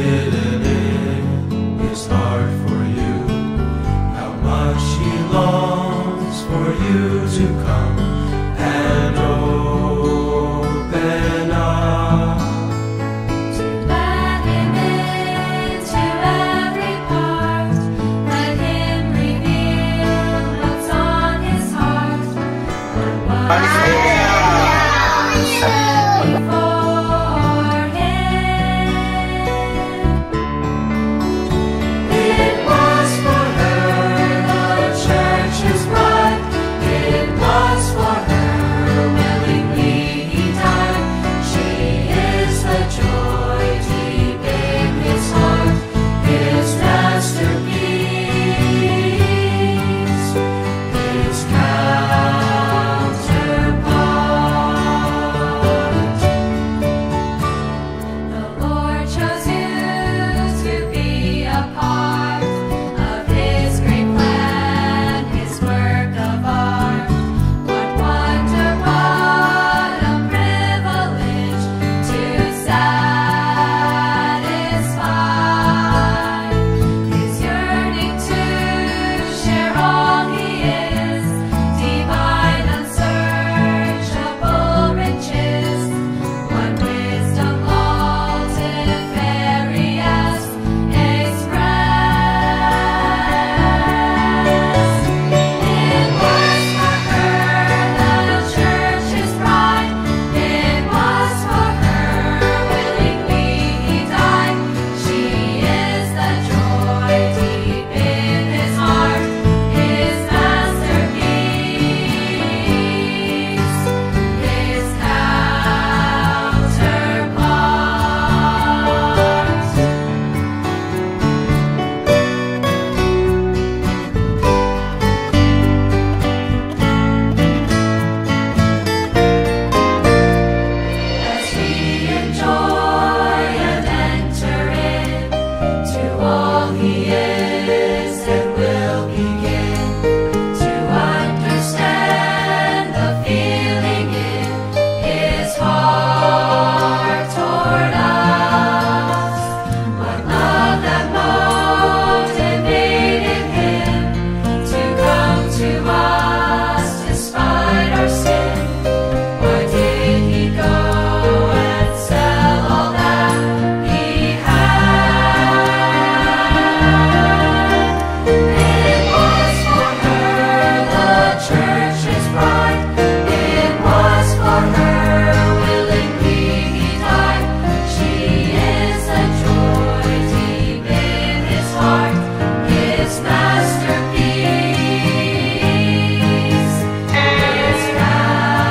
hidden in his heart for you. How much he longs for you to come and open up. To let him into every part, let him reveal what's on his heart. But what is before him? It was for her, the church's bride. It was for her, willingly he died. She is the joy deep in his heart, his masterpiece, his counterpart. The Lord chose you to be a part of his great plan, his work of art. What wonder, what a privilege to satisfy his yearning to share all he is, divine, unsearchable riches. What wisdom multifarious expressed. It was for her, the church's bride. It was for her, willingly he died. She is the joy deep in his heart, his masterpiece, his counterpart. As we enjoy and enter in to all he is and will begin to understand the feeling in his heart toward us. What love that motivated him to come to us despite our sin. Or did he go and sell all that he had? It was for her, the church's bride. It was for her, willingly he died. She is a joy deep in his heart, his masterpiece, his counterpart.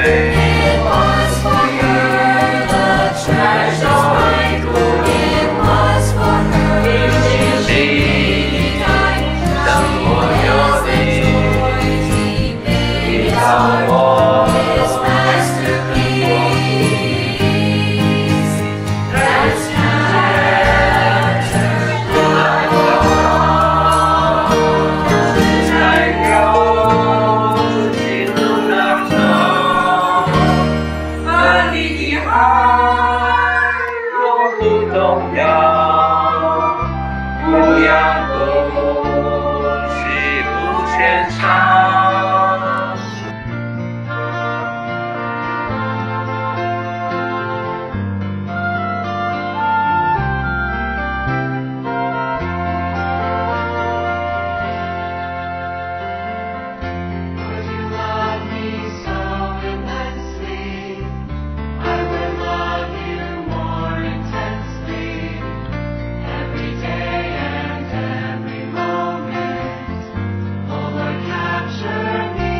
It was for her, the church's bride. It was for her, willingly he died. She is a joy deep in his heart, his masterpiece, his counterpart. 你的爱永不动摇，不要不许不全场。Would you love me so immensely? I will love you more intensely every day and every moment. Oh Lord, capture me.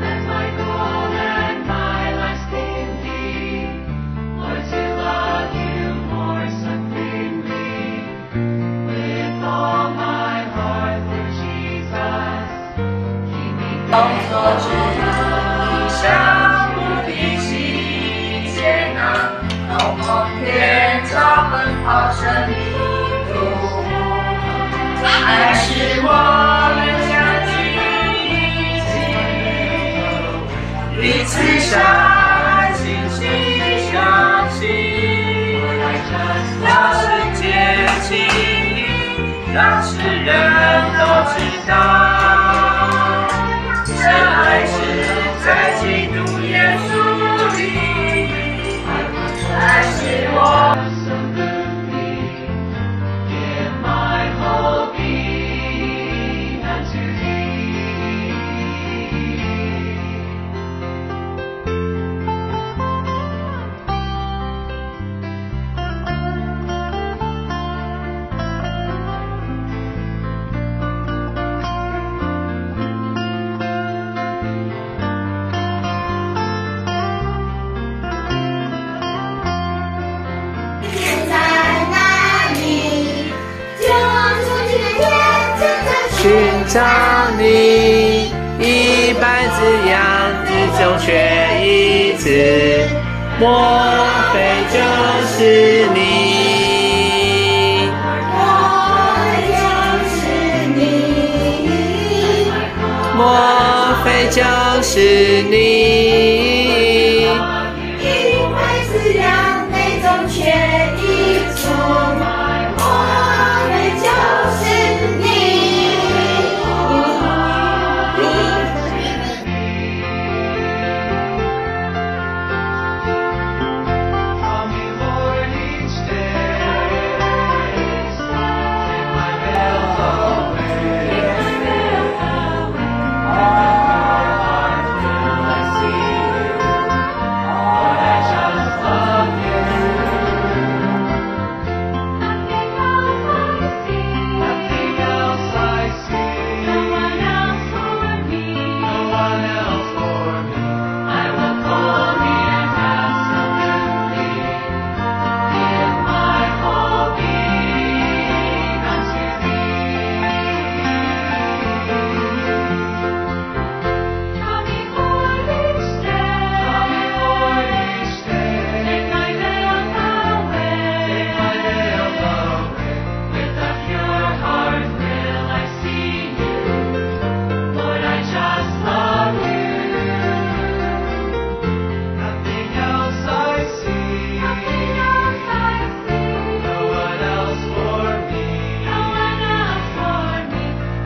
Let my goal and my life's theme be, Lord, to love you more supremely. With all my heart, Lord Jesus, keep me 动作之一项目的细节那浓梦天照奔跑生命路，还是我们相聚一起彼此相爱。让世人都知道，真爱是在基督耶稣里，爱是我。Give my whole being unto thee. 天在哪里？就从今天正在寻找你，一百只羊之中缺一只，莫非就是你？莫非就是你？一百只羊内中缺一只，莫非就是你？ Draw me, Lord, each day. Take my veils away. Heart till I see you. Lord, I just love you. Nothing else I see. No one else for me. I will pull me and absolutely give my whole being unto thee. Draw me, Lord, each day. Take my veils away. With a pure heart will I see you. Lord, I just love you. Nothing else I see. No one else for me.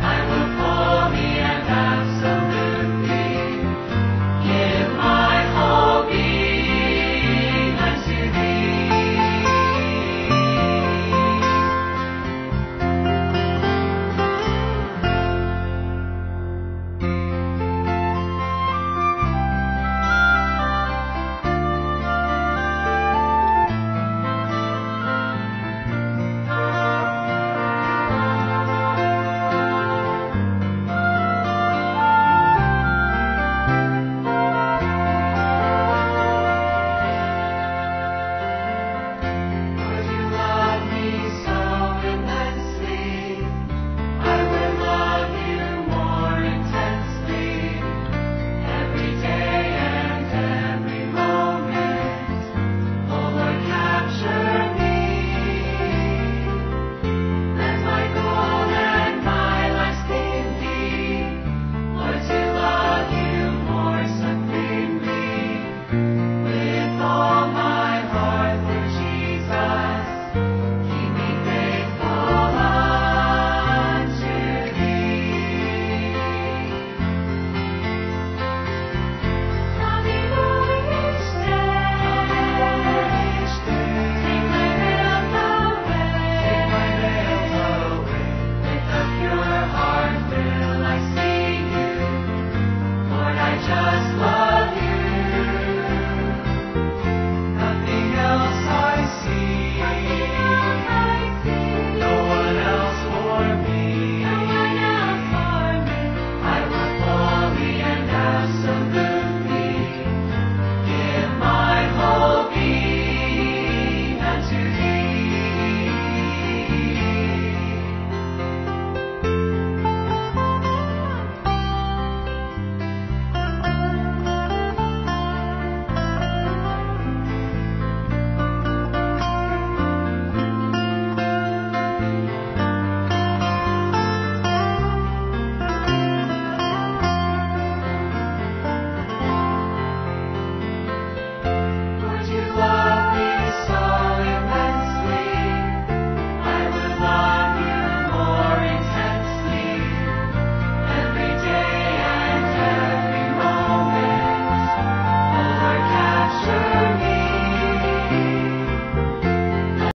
I will pull me and absolutely give my whole being unto thee. Lord, you love me so immensely. I will love you more intensely every day and every moment. Oh Lord, capture me. Let my goal and my life's theme be, Lord, to love you more supremely. With all my heart, Lord Jesus, keep me faithful unto thee. Draw me, Lord, each day. Take my veils away. With a pure heart will I see you. Lord, I just love